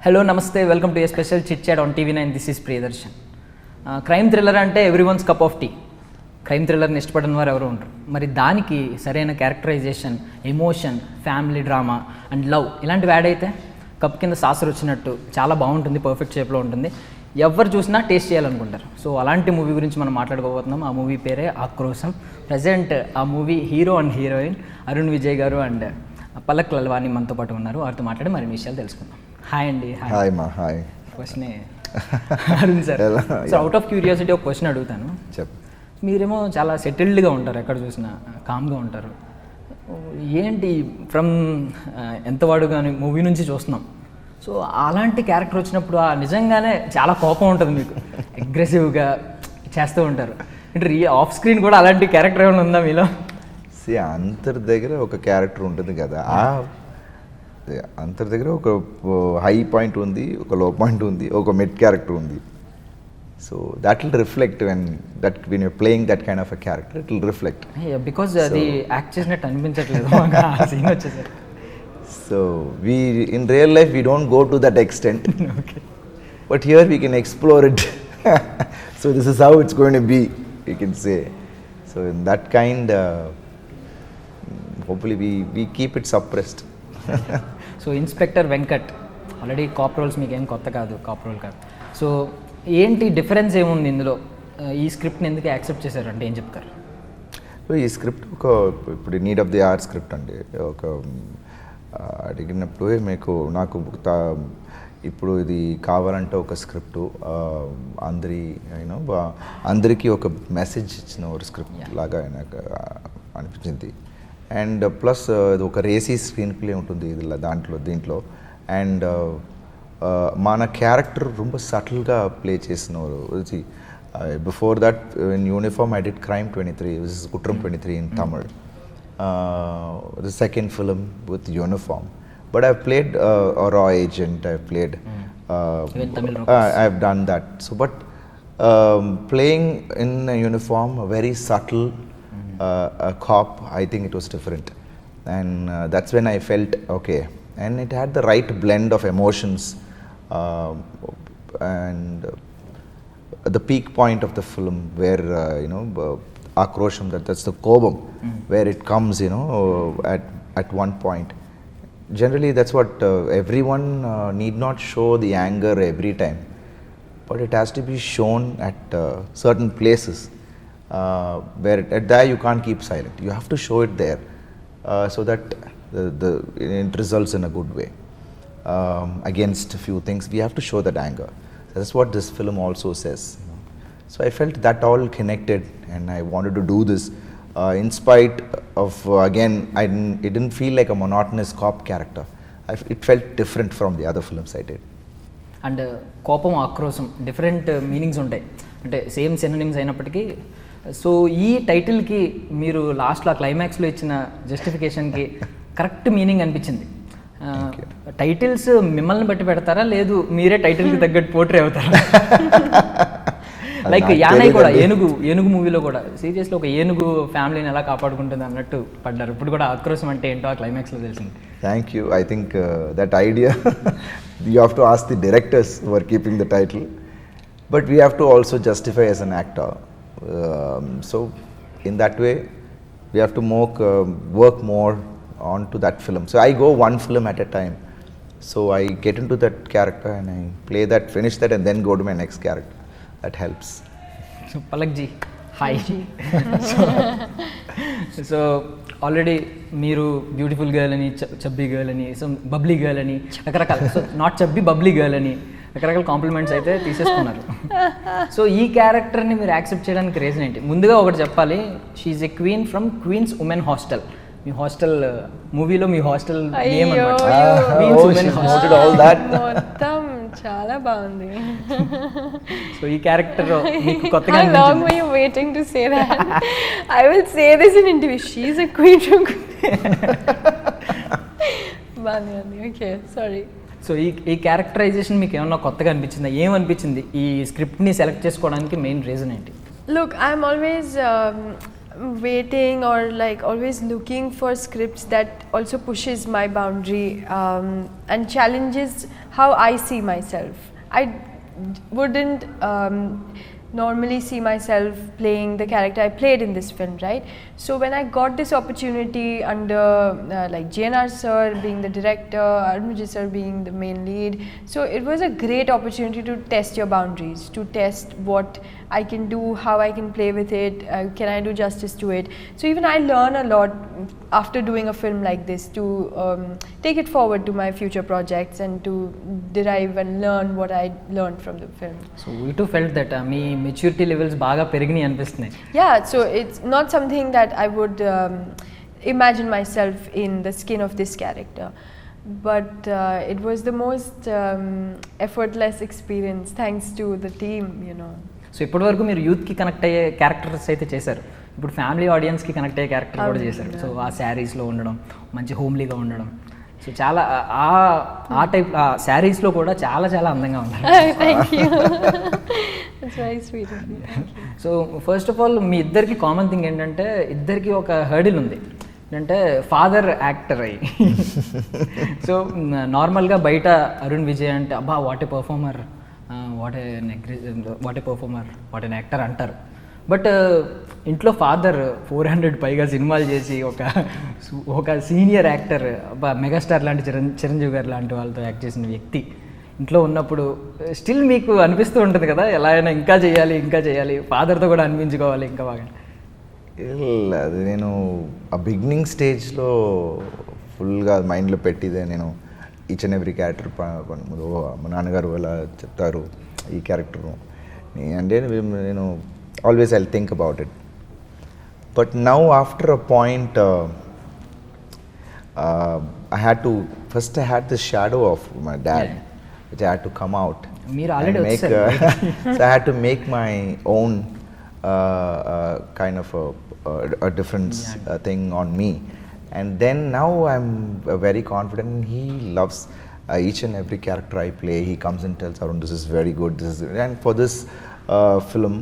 Hello నమస్తే, welcome to a special chit chat on TV9. This is Priyadarshan. Crime thriller అంటే everyone's cup of tea. Crime థ్రిల్లర్ని ఇష్టపడిన వారు ఎవరు ఉంటారు. మరి దానికి సరైన characterization, emotion, family drama and love ఇలాంటివి యాడ్ అయితే కప్ కింద సాసర్ వచ్చినట్టు చాలా బాగుంటుంది, పర్ఫెక్ట్ షేప్లో ఉంటుంది. ఎవరు చూసినా టేస్ట్ చేయాలనుకుంటారు. సో అలాంటి మూవీ గురించి మనం మాట్లాడుకోబోతున్నాం. ఆ మూవీ పేరే ఆక్రోశం. ప్రజెంట్ ఆ movie hero and heroine Arun, Vijay గారు అండ్ పల్లక్, లల్వాని మనతో పాటు ఉన్నారు. వారితో మాట్లాడి మరిన్ని విషయాలు తెలుసుకుందాం. హాయ్ అండి. హాయ్ మా. హాయ్. క్వశ్చనే Arun sir. So out of curiosity ఒక క్వశ్చన్ అడుగుతాను. చెప్పు. మీరేమో చాలా సెటిల్డ్గా ఉంటారు, ఎక్కడ చూసినా కామ్గా ఉంటారు. ఏంటి ఫ్రమ్ ఎంతవాడు కానీ మూవీ నుంచి చూస్తున్నాం. సో అలాంటి క్యారెక్టర్ వచ్చినప్పుడు నిజంగానే చాలా కోపం ఉంటుంది మీకు, అగ్రెసివ్గా చేస్తూ ఉంటారు. అంటే ఆఫ్ స్క్రీన్ కూడా అలాంటి క్యారెక్టర్ ఏమైనా ఉందా మీలో? అందరి దగ్గర ఒక క్యారెక్టర్ ఉంటుంది కదా, అందరి దగ్గర ఒక హై పాయింట్ ఉంది, ఒక లో పాయింట్ ఉంది, ఒక మిడ్ క్యారెక్టర్ ఉంది. So that will reflect when you're playing that kind of a character, it will reflect. Because అది యాక్ట్ చేసినట్టు అనిపించట్లేదు సీన్ వచ్చేసరికి. So in real life we don't go to that extent. Okay. But here we can explore it. So this is how it's going to be, we can say. So in that kind, hopefully we keep it suppressed. So inspector Venkat already cop roles మీకు ఏం కొత్త కాదు, cop role కాదు. So ఏంటి difference ఏముంది ఇందులో? ఈ స్క్రిప్ట్ని ఎందుకు యాక్సెప్ట్ చేశారు అంటే ఏం చెప్తారు? ఈ స్క్రిప్ట్ ఇప్పుడు need of the hour script అండి. అడిగినప్పుడు నాకు ఇప్పుడు ఇది కావాలంటే ఒక స్క్రిప్టు అందరికీ ఒక మెసేజ్ ఇచ్చిన ఒక స్క్రిప్ట్ లాగా నాకు అనిపించింది. అండ్ ప్లస్ ఇది ఒక రేసీ స్క్రీన్ ప్లే ఉంటుంది దీంట్లో. అండ్ మన క్యారెక్టర్ ரொம்ப సటిల్గా ప్లే చేసినవారు. Before that in uniform I did crime 23, which is Kuttram 23 in Tamil. The second film with uniform, but I've played a raw agent. I've played I've done that. So but playing in a uniform, a very subtle a cop, I think it was different. And that's when I felt okay, and it had the right blend of emotions, and the peak point of the film where Aakrosham, that's the kobam, where it comes at one point. Generally that's what everyone need not show the anger every time, but it has to be shown at certain places where at there you can't keep silent. You have to show it there so that it results in a good way. Against a few things we have to show that anger. That's what this film also says. So I felt that all connected, and I wanted to do this in spite of it didn't feel like a monotonous cop character. It felt different from the other films I did. And కోపం, ఆక్రోశం different meanings ఉంటాయి, అంటే same synonyms అయినప్పటికీ. So ఈ టైటిల్కి మీరు లాస్ట్లో క్లైమాక్స్లో ఇచ్చిన జస్టిఫికేషన్కి కరెక్ట్ మీనింగ్ అనిపించింది. టైటిల్స్ మిమ్మల్ని బట్టి పెడతారా, లేదు మీరే టైటిల్కి తగ్గట్టు పోట్రే అవుతారా? లైక్ యానై కూడా, ఏనుగు మూవీలో కూడా సీరియస్లో ఒక ఏనుగు ఫ్యామిలీని ఎలా కాపాడుకుంటుంది అన్నట్టు పడ్డారు. ఇప్పుడు కూడా ఆక్రోశం అంటే ఏంటో ఆ క్లైమాక్స్లో తెలిసింది. Thank you. I think that idea you have to ask the directors who are keeping the title, but we have to also justify as an actor. So in that way we have to work more on to that film. So I go one film at a time. So I get into that character and I play that, finish that, and then go to my next character. That helps. So Pallak ji, hi. So already మీరు beautiful girl అని, chubby girl అని, so bubbly girl అని, రకరకాల, so not chubby bubbly girl అని రకరకాల compliments అయితే తీసేసుకున్నారు. So ఈ క్యారెక్టర్ని మీరు యాక్సెప్ట్ చేయడానికి రీజన్ ఏంటి? ముందుగా ఒకటి చెప్పాలి, she's a queen from queens women hostel. మీ హాస్టల్ మూవీలో మీ హాస్టల్ నేమ్ మొత్తం చాలా బాగుంది. సో ఈ క్యారెక్టర్ మీకు కొత్తగా How long were you waiting to say that? I will say this in interview. She's a queen from బాగుంది. Okay, sorry. సో ఈ క్యారెక్టరైజేషన్ మీకు ఏమన్నా కొత్తగా అనిపించిందా? ఏమనిపించింది ఈ స్క్రిప్ట్ని సెలెక్ట్ చేసుకోవడానికి మెయిన్ రీజన్ ఏంటి? Look, I'm always waiting or like always looking for scripts that also pushes my boundary and challenges how I see myself. I wouldn't normally see myself playing the character I played in this film, right? So when I got this opportunity under like JNR sir being the director, Arun sir being the main lead, so it was a great opportunity to test your boundaries, to test what I can do, how I can play with it, can I do justice to it. So even I learn a lot after doing a film like this to take it forward to my future projects and to derive and learn what I learned from the film. So we to felt that me maturity levels బాగా పెరిగినాయి అనిపిస్తున్నాయి. Yeah, so it's not something that I would imagine myself in the skin of this character, but it was the most effortless experience thanks to the team, you know. So ఇప్పటివరకు మీరు యూత్కి connect అయ్యే characters అయితే చేశారు, ఇప్పుడు family ఆడియన్స్కి connect అయ్యే character కూడా చేశారు. సో ఆ శారీస్లో ఉండడం, మంచి హోమ్లీగా ఉండడం, సో చాలా ఆ టైప్ ఆ శారీస్లో కూడా చాలా చాలా అందంగా ఉన్నారు. Thank you. That's very sweet of you. So first of all మీ ఇద్దరికి కామన్ థింగ్ ఏంటంటే ఇద్దరికి ఒక హర్డిల్ ఉంది, ఏంటంటే ఫాదర్ యాక్టర్ అయ్యి. సో నార్మల్గా బయట అరుణ్ విజయ్ అంటే అబ్బా what a performer, what a performer, what an actor అంటారు. బట్ ఇంట్లో ఫాదర్ 400 పైగా సినిమాలు చేసి ఒక సీనియర్ యాక్టర్, మెగాస్టార్ లాంటి చిరంజీవి గారు లాంటి వాళ్ళతో యాక్ట్ చేసిన వ్యక్తి ఇంట్లో ఉన్నప్పుడు స్టిల్ మీకు అనిపిస్తూ ఉంటుంది కదా ఎలా అయినా ఇంకా చేయాలి ఫాదర్తో కూడా అనిపించుకోవాలి ఇంకా బాగా. అది నేను ఆ బిగినింగ్ స్టేజ్లో ఫుల్గా మైండ్లో పెట్టిదే. నేను ఈచ్ అండ్ ఎవ్రీ క్యారెక్టర్ మా నాన్నగారు అలా చెప్తారు ఈ క్యారెక్టర్ అంటే నేను always I'll think about it. But now after a point I had to first I had the shadow of my dad, which I had to come out. Meer already make, so I had to make my own kind of a difference thing on me. And then now I'm very confident. He loves each and every character I play. He comes and tells Arun, this is very good, this is, and for this film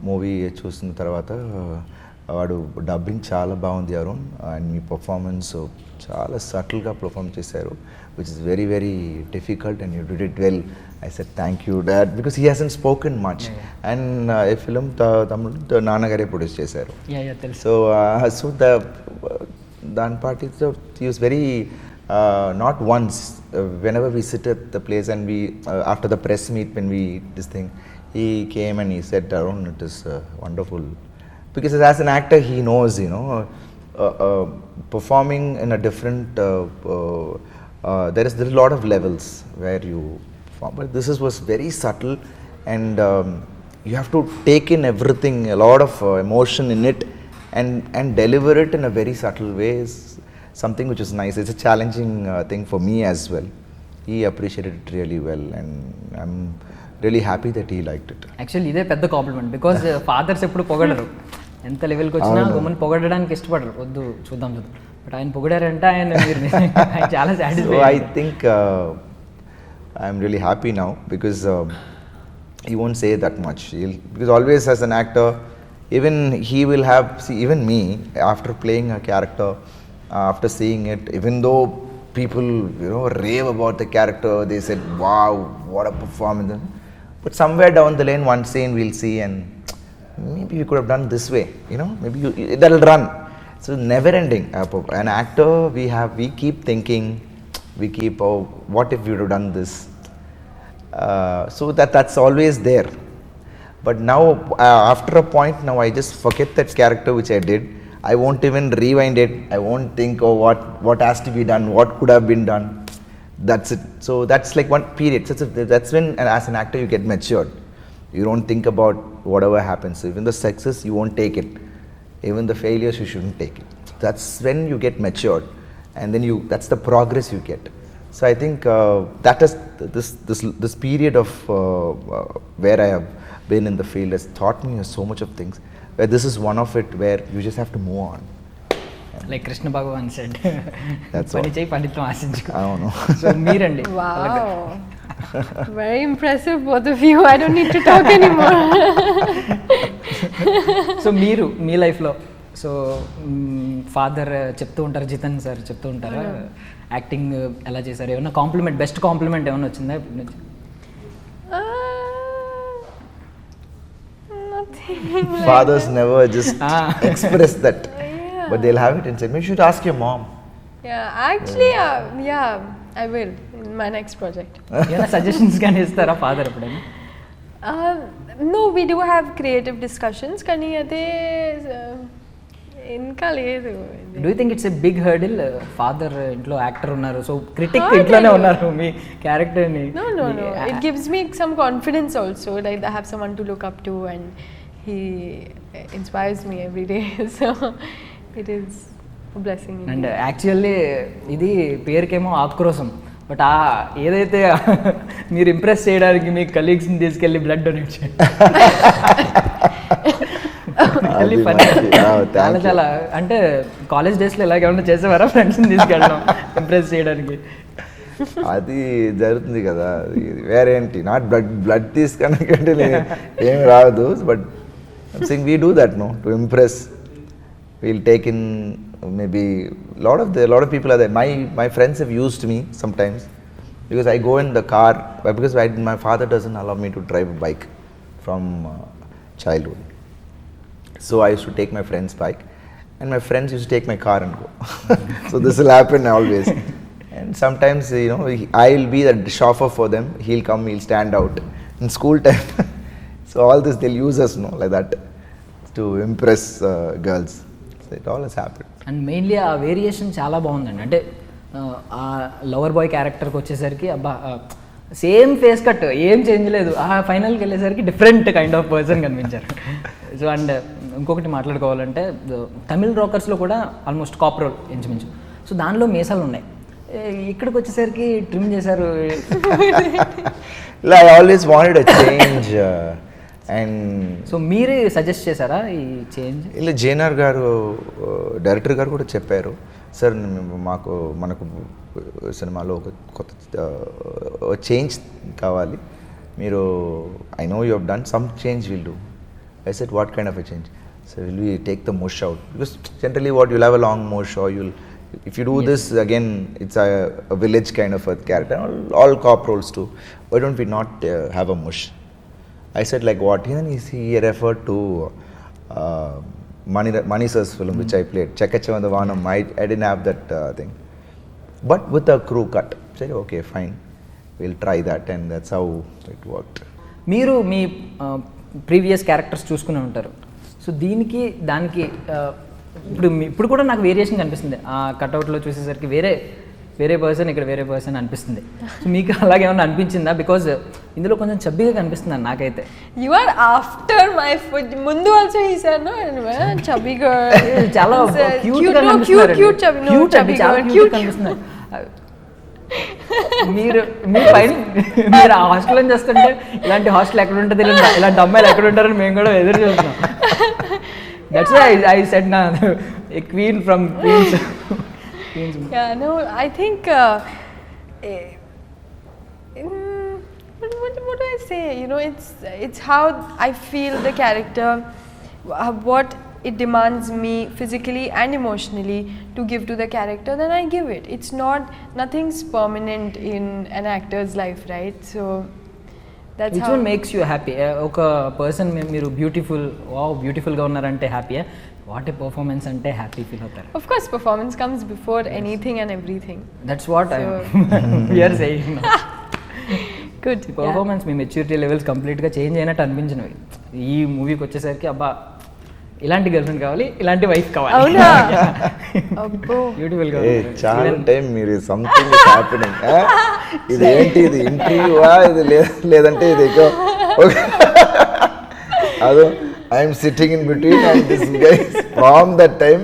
movie చూసిన తర్వాత వాడు dubbing చాలా బాగుంది Arun, and me performance చాలా సటిల్గా perform చేశారు, which is very very difficult and you did it well. I said thank you dad, because he hasn't spoken much. And ఈ film తమిళ నాన్నగారే produce చేశారు. సో దాని party he was very not once, whenever we sit at the place and we after the press meet when we this thing, he came and he said, Arun, it is wonderful, because as an actor he knows, you know, performing in a different there is a lot of levels where you perform, but this was very subtle, and you have to take in everything, a lot of emotion in it, and deliver it in a very subtle way. Something which is nice. It's a challenging thing for me as well. He appreciated it really well, and I'm really happy that he liked it. Actually ఇదే పెద్ద complement, because fathers ఎప్పుడు పొగడరు, ఎంత లెవెల్కి వచ్చినా women పొగడడానికి ఇష్టపడరు, వద్దు చూద్దాం, but ఆయన పొగిడారంటే ఆయన చాలా satisfy. So I think I'm really happy now, because he won't say that much. Because always as an actor, even he will have, see, even me, after playing a character, after seeing it, even though people, you know, rave about the character, they said, wow, what a performance, but somewhere down the lane one scene we'll see, and maybe we could have done this way, you know, maybe that'll run. So never ending. An actor, we keep thinking, we keep, oh, what if we would have done this, so that's always there. But now after a point, now I just forget that character which I did. I won't even rewind it. I won't think, oh, what has to be done, what could have been done. That's it. So that's like one period. So that's when, as an actor, you get matured. You don't think about whatever happens. Even the success, you won't take it. Even the failures, you shouldn't take it. That's when you get matured, and then that's the progress you get. So I think that is this period of where I have been in the field has taught me so much of things. Where this is one of it, where you just have to move on. Like Krishna Bhagavan said, that's పని చేయి పండితం ఆశించుకో. I don't know. So మీరండి, Wow. Very impressive, both of you. I don't need to talk anymore. So మీరు మీ లైఫ్లో so father చెప్తూ ఉంటారు, Jitan sir చెప్తూ ఉంటారా acting ఎలా చేశారు, ఏమన్నా కాంప్లిమెంట్, బెస్ట్ కాంప్లిమెంట్ ఏమన్నా వచ్చిందా ఇప్పటి నుంచి? Nothing. Fathers never just express that, Yeah. but they'll have it and say, "You should ask your mom." Yeah, actually, yeah, I will in my next project. ఏమైనా suggestions కానీ ఇస్తారా father ఎప్పుడైనా? No, we do have creative discussions. కానీ అదే ఇంకా లేదు. Do you think it's a big hurdle? Father ఇంట్లో actor ఉన్నారు, సో క్రిటిక్ ఇంట్లోనే ఉన్నారు మీ క్యారెక్టర్ని. No. It gives me some confidence also. Like I have someone to look up to, and he inspires me every day. So it is a blessing. And actually ఇది పేరుకేమో ఆక్రోశం, but ఏదైతే మీరు impress చేయడానికి మీ కలీగ్స్ని తీసుకెళ్ళి blood donate చేయండి. చాలా అంటే college డేస్లో ఇలాగేమన్నా చేసేవారా ఫ్రెండ్స్ని తీసుకెళ్ళడం ఇంప్రెస్ చేయడానికి? అది జరుగుతుంది కదా, వేరేంటి నాట్ బ్లడ్ తీసుకున్నాకంటే ఏమి రాదు, but since we do that no to impress. We'll take in maybe lot of people are there. My friends have used me sometimes because I go in the car, because my father doesn't allow me to drive a bike from childhood. So I used to take my friend's bike, and my friends used to take my car and go. So this will happen always. And sometimes, you know, I'll be the chauffeur for them. He'll come, he'll stand out in school time. So all this they'll use us, no, like that, to impress girls. So it all has happened. And mainly ఆ variation చాలా బాగుందండి. అంటే ఆ lover boy క్యారెక్టర్కి వచ్చేసరికి అబ్బా same face cut, ఏం change లేదు. ఆ ఫైనల్కి వెళ్ళేసరికి డిఫరెంట్ కైండ్ ఆఫ్ పర్సన్ కనిపించారు. సో అండ్ ఇంకొకటి మాట్లాడుకోవాలంటే తమిళ్ రాకర్స్లో కూడా ఆల్మోస్ట్ కాప్ రోల్ ఇంచుమించు. సో దానిలో మీసాలు ఉన్నాయి, ఇక్కడికి వచ్చేసరికి ట్రిమ్ చేశారు. I always wanted a change. And so మీరే సజెస్ట్ చేశారా ఈ చేంజ్? ఇలా జేఎన్ఆర్ గారు, డైరెక్టర్ గారు కూడా చెప్పారు, సార్ మనకు సినిమాలో ఒక కొత్త చేంజ్ కావాలి, మీరు I know you have done some change, will do. I said what kind of a change? So will we take the mush out, because generally what you'll have a long mush, or you'll if you do this again, it's a village kind of a character, all cop roles too, why don't we not have a mush? I said like what? Then he referred to Mani sir's film, which I played, Chekkachavan Vanam. I didn't have that thing, but with a crew cut. I said okay, fine, we'll try that, and that's how it worked. మీరు మీ previous characters చూసుకునే ఉంటారు, so దీనికి దానికి ఇప్పుడు కూడా నాకు variation కనిపిస్తుంది. ఆ కట్అవుట్లో చూసేసరికి వేరే పర్సన్, ఇక్కడ వేరే పర్సన్ అనిపిస్తుంది. సో మీకు అలాగేమన్నా అనిపించిందా? బికాజ్ ఇందులో కొంచెం చబ్బీగా కనిపిస్తుంది నాకైతే. You are after my foot. ముందు also he said no, chubby girl. చాలా క్యూట్ గా కనిపిస్తున్నారు. Cute chubby, no chubby girl. Cute కనిపిస్తున్నారు. మీరు ఆ హాస్టల్ అని చేస్తుంటే ఇలాంటి హాస్టల్ ఎక్కడ ఉంటుంది, ఇలాంటి అమ్మాయిలు ఎక్కడ ఉంటారని మేము కూడా ఎదురు చూస్తున్నాం. That's why I said na a queen from Queens. Yeah, no, I think what do I say? You know, it's how I feel the character, what it demands me physically and emotionally to give to the character, then I give it. It's nothing's permanent in an actor's life, right? So that's which how one makes you happy? ఒక person మీరు బ్యూటిఫుల్గా ఉన్నారంటే happy, what a performance అంటే happy feel అవుతారు? Of course, performance comes before anything and everything. That's what we are saying. Good. Performance me maturity levels కంప్లీట్గా change అయినట్టు అనిపించినవి. ఈ మూవీకి వచ్చేసరికి అబ్బా ఇలాంటి గర్ల్ ఫ్రెండ్ కావాలి, ఇలాంటి వైఫ్ కావాలి. అవునా? అబ్బో, బ్యూటిఫుల్ గా చాలా టైం మీరు సంథింగ్ ఇస్ హ్యాపెనింగ్. ఇది ఏంటి, ఇది ఇంటర్వ్యూవా, ఇది లేదంటే ఇది అదో I'm sitting in between and this guys from that time.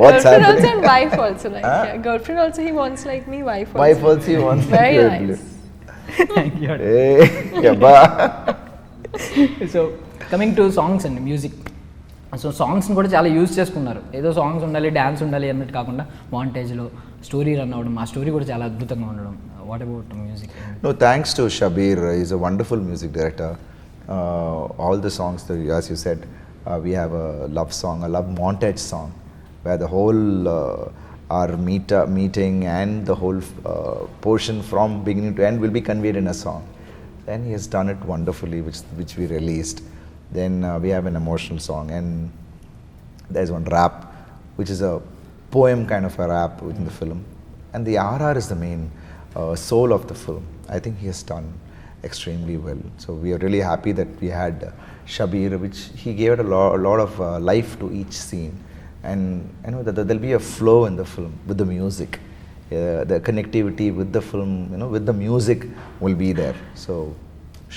What's girlfriend happening? also and wife also like girlfriend also he wants like me, wife also he wants very like you. nice. Thank you. Yabba. So coming to songs and music. So సాంగ్స్ని కూడా చాలా use చేసుకున్నారు. ఏదో songs ఉండాలి, dance ఉండాలి అన్నట్టు కాకుండా మాంటేజ్లో story run అవ్వడం, ఆ స్టోరీ కూడా చాలా అద్భుతంగా ఉండడం, what about music? No, thanks to Shabir. He's a wonderful music director. All the songs, as you said, we have a love song, a love montage song, where the whole our meeting and the whole portion from beginning to end will be conveyed in a song. And he has done it wonderfully, which we released. Then we have an emotional song, and there's one rap, which is a poem kind of a rap within the film. And the RR is the main soul of the film. I think he has done extremely well. So we are really happy that we had Shabir, which he gave it a lot of life to each scene. And I know that there'll be a flow in the film with the music. The connectivity with the film, with the music will be there. So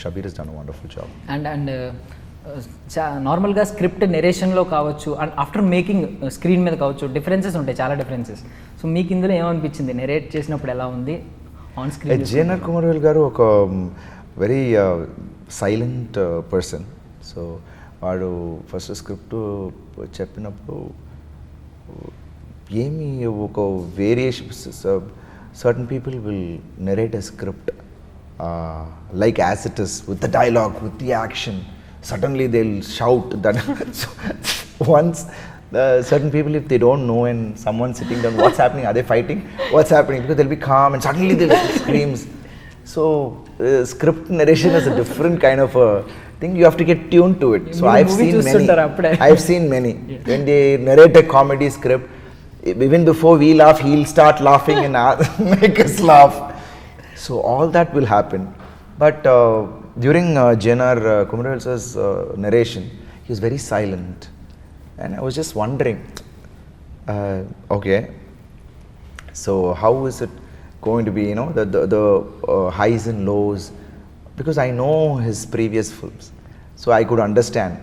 Shabir has done a wonderful job. And నార్మల్గా script నెరేషన్లో కావచ్చు and after making screen మీద కావచ్చు differences ఉంటాయి, చాలా differences. So మీకు ఇందులో ఏమనిపించింది narrate చేసినప్పుడు ఎలా ఉంది ఆన్ స్క్రీన్? జేఎన్ఆర్ కుమారవేల్ గారు ఒక వెరీ సైలెంట్ పర్సన్. సో వాడు ఫస్ట్ స్క్రిప్ట్ చెప్పినప్పుడు ఏమి ఒక variation, certain people will narrate a script like as it is, with the dialogue, with the action. Suddenly they'll shout that. So once certain people, if they don't know and someone's sitting down, what's happening? Are they fighting? What's happening? Because they'll be calm and suddenly they'll screams. So script narration is a different kind of a thing. You have to get tuned to it. So I've seen many. When they narrate a comedy script, even before we laugh, he'll start laughing and make us laugh. So all that will happen. But during JNR Kumarvel's narration, he was very silent. And I was just wondering, okay, so how is it going to be, the highs and lows? Because I know his previous films, so I could understand.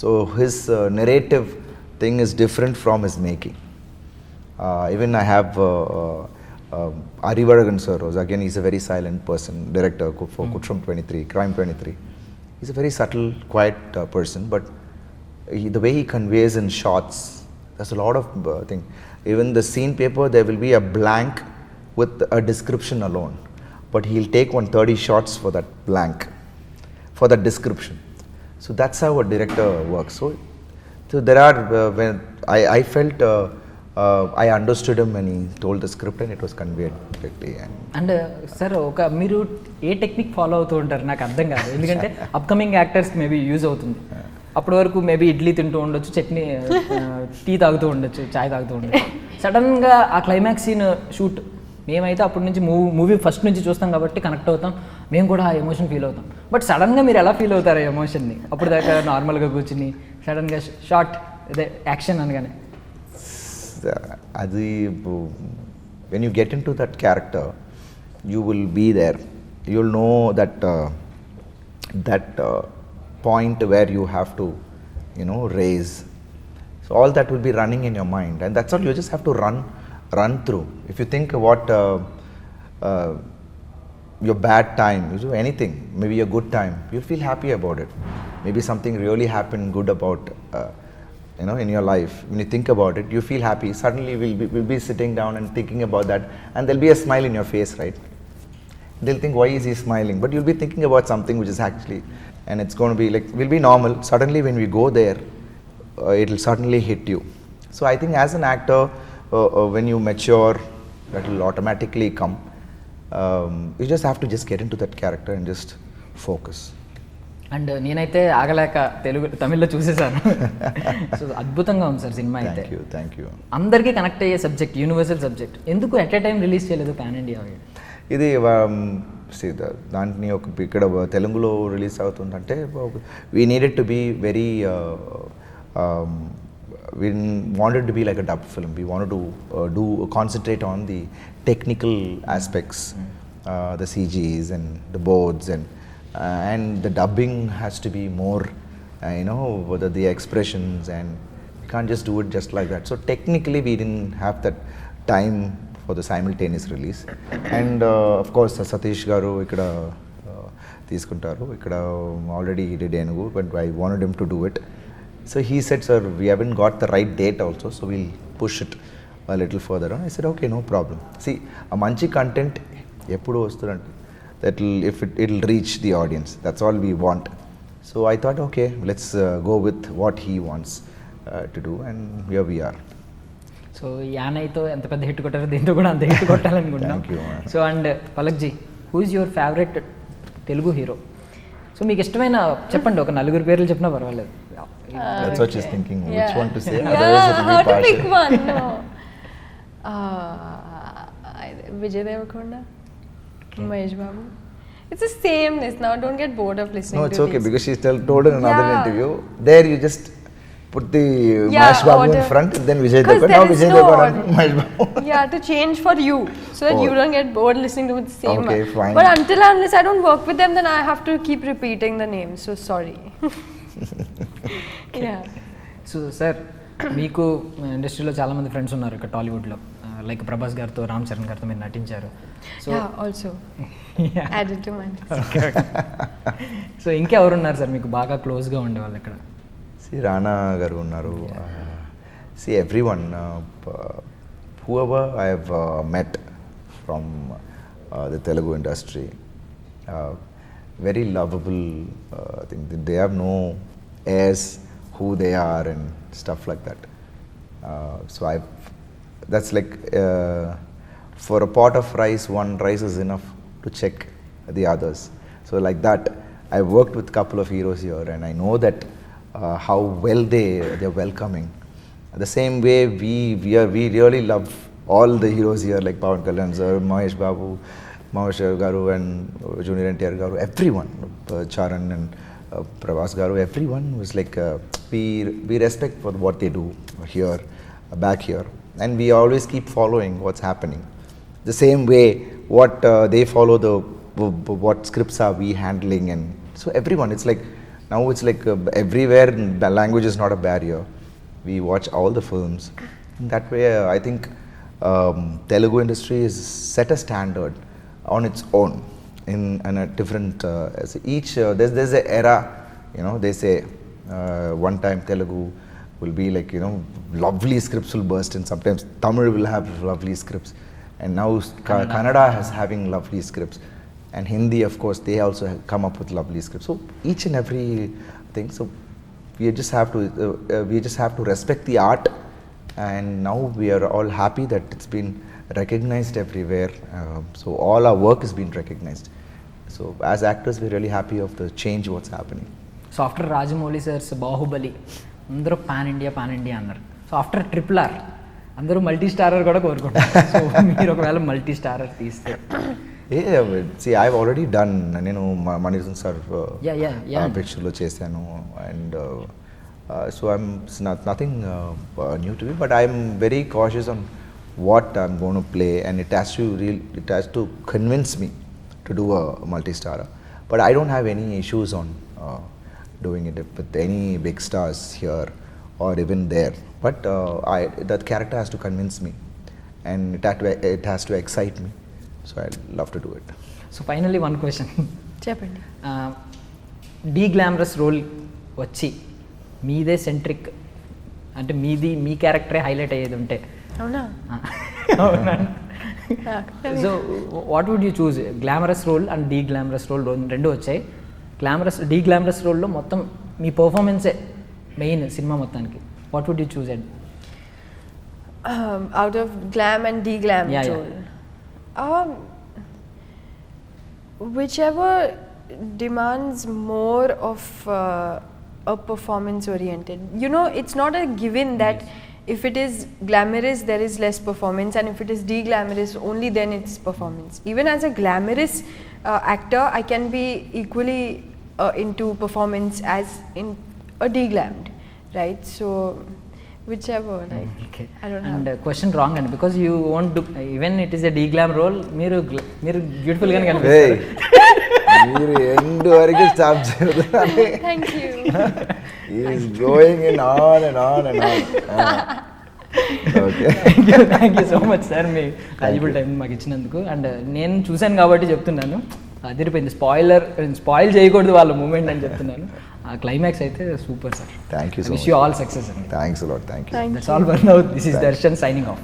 So his narrative thing is different from his making. Even I have Arivaragan sir, again he's a very silent person, director for Kutram 23, Crime 23. He's a very subtle, quiet person, but the way he conveys in shots, there's a lot of thing. Even the scene paper, there will be a blank with a description alone, but he'll take 130 shots for that blank, for that description. So that's how a director works. So there are, when I felt I understood him when he told the script and it was conveyed perfectly. And sir మీరు ఏ technique follow అవుతూ ఉంటారు నాకు అర్థం కాదు, ఎందుకంటే upcoming యాక్టర్స్కి maybe use అవుతుంది. అప్పటి వరకు మేబీ ఇడ్లీ తింటూ ఉండొచ్చు, చట్నీ, టీ తాగుతూ ఉండొచ్చు, చాయ్ తాగుతూ ఉండొచ్చు. సడన్గా ఆ క్లైమాక్స్ సీన్ షూట్ మేమైతే అప్పటి నుంచి మూవీ ఫస్ట్ నుంచి చూస్తాం కాబట్టి కనెక్ట్ అవుతాం, మేము కూడా ఆ ఎమోషన్ ఫీల్ అవుతాం. బట్ సడన్గా మీరు ఎలా ఫీల్ అవుతారు ఆ ఎమోషన్ని? అప్పుడు దాకా నార్మల్గా కూర్చుని సడన్గా షార్ట్ అదే యాక్షన్ అనగానే when you get into that character, you will be there. You'll know that point where you have to, raise. So all that will be running in your mind, and that's all you just have to run through. If you think what your bad time, you do anything, maybe a good time, you'll feel happy about it. Maybe something really happened good about in your life. When you think about it, you feel happy. Suddenly we'll be sitting down and thinking about that, and there'll be a smile in your face, right? They'll think, why is he smiling? But you'll be thinking about something which is actually, and it's going to be like, will be normal. Suddenly when we go there, it'll suddenly hit you. So I think as an actor, when you mature, that will automatically come. You just have to just get into that character and just focus. And నేనైతే ఆగలేక తమిళ్లో చూసేసాను. So అద్భుతంగా ఉంది sir cinema అయితే. Thank you. అందరికీ connect అయ్యే subject, universal subject. ఎందుకు ఎట్ ఏ టైం రిలీజ్ చేయలేదు పాన్ ఇండియా? ఇది దాంట్లో ఇక్కడ తెలుగులో రిలీజ్ అవుతుందంటే we needed to be very we wanted to be like a dub film. We wanted to concentrate on the technical aspects, the CGs and the boards, and the dubbing has to be more, the expressions, and you can't just do it just like that. So technically we didn't have that time for the simultaneous release. And of course Satish garu ikkada తీసుకుంటారు. ఇక్కడ already he did Enugu, but I wanted him to do it. So he said, sir, we haven't got the right date also, so we'll push it a little further on. I said, okay, no problem. See, a manchi content ఎప్పుడు వస్తుందంటే that it'll reach the audience. That's all we want. So I thought, okay, let's go with what he wants to do, and here we are. So యానైతో ఎంత పెద్ద hit కొట్టారో దీంతో కూడా అంత hit కొట్టాలనుకుంటున్నాం. Thank you. So and Palak ji, who is your favourite Telugu hero? So మీకు ఇష్టమైన చెప్పండి, ఒక 4 పేర్లు చెప్పినా పర్వాలేదు. That's what she's thinking. Yeah. Which one to say? Yeah, Otherwise it'll how be to pick partial. one? No. Vijay Devarakonda, Mahesh Babu. It's the sameness now. Don't get bored of listening. No, it's to okay these. because she told in another Yeah. interview. There you just put the Yeah, Mahesh Babu in order. front, then Vijay 'Cause Devarakonda. there Now is Vijay no Devarakonda, order. Mahesh Babu. Yeah, to change for you, so that you Oh. don't get bored listening to the same Okay, one. fine. But until and unless I don't work with them, then I have to keep repeating the names. So sorry. Yeah. So sir, మీకు ఇండస్ట్రీలో చాలామంది friends ఉన్నారు ఇక్కడ టాలీవుడ్లో, like Prabhas గారితో, రామ్ చరణ్ గారితో మీరు నటించారు. So Yeah, also added to mine. So ఇంకెవరున్నారు సార్ మీకు బాగా క్లోజ్గా ఉండేవాళ్ళు ఇక్కడ? See, Rana garu unnaru. See, everyone, whoever I have met from the Telugu industry, very lovable. I think that they have no airs who they are and stuff like that. So that's like for a pot of rice, one rice is enough to check the others. So like that, I worked with a couple of heroes here, and I know that how well they're welcoming. The same way we really love all the heroes here, like Pawan Kalyan sir, Mahesh Babu, Mahesh garu, and Junior NTR garu, everyone, Charan and Prabhas garu, everyone was like we respect for what they do here, back here, and we always keep following what's happening. The same way what they follow what scripts are we handling, and so everyone, it's like now it's like everywhere the language is not a barrier. We watch all the films. In that way, I think Telugu industry is set a standard on its own in a different each there's an era, you know, they say one time Telugu will be like, you know, lovely scripts will burst in, sometimes Tamil will have lovely scripts, and now Kannada is having lovely scripts, and Hindi, of course, they also have come up with lovely scripts. So each and every thing, so we just have to respect the art, and now we are all happy that it's been recognized everywhere. So all our work has been recognized. So as actors, we're really happy of the change what's happening. So after Rajamouli sir's Baahubali అందరూ pan India అన్నారు. So after RRR అందరూ multi starrer కూడా కోరుకుంటారు. So మీరు ఒకవేళ multi starrer తీస్తే? Yeah, see, I've already done, నేను మనీరత్నం sir పిక్చర్లో చేశాను, and so it's nothing new to me, but I'm very cautious on what I'm going to play, and it has to convince me to do a multi-starrer. But I don't have any issues on doing it with any big stars here or even there. But that character has to convince me, and it has to excite me. So I'd love to do it. So finally one question చెప్పండి. Glamorous role వచ్చి మీదే centric, అంటే మీ క్యారెక్టరే highlight అయ్యేది ఉంటే? అవునా? So what would you choose? Glamorous role and glamorous role రెండు వచ్చాయి. Glamorous రోల్లో మొత్తం మీ పర్ఫార్మెన్సే మెయిన్ సినిమా మొత్తానికి. What would you choose and out of glam and deglam role? Whichever demands more of a performance oriented. You know, it's not a given that if it is glamorous there is less performance, and if it is de-glamorous only then it's performance. Even as a glamorous actor, I can be equally into performance as in a de-glammed, right? So whichever, like, okay. I don't and have. question wrong, and because you won't do, even it is a de-glam role, మీరు beautiful గానే Hey, కనిపిస్తారు. మీరు end వరకు stop చేయదు. Thank you. He is going in on and on and on. Okay. Thank you so much sir, me valuable time మాకు ఇచ్చినందుకు. And నేను చూశాను కాబట్టి చెప్తున్నాను, అదిరిపోయింది. స్పాయిల్ చేయకూడదు వాళ్ళ మూమెంట్ అని చెప్తున్నాను. ఆ క్లైమాక్స్ అయితే super sir. Thank you so much. Wish you all success అండి. Thanks a lot. Thank you. Thank that's all for now. This is Darshan signing off.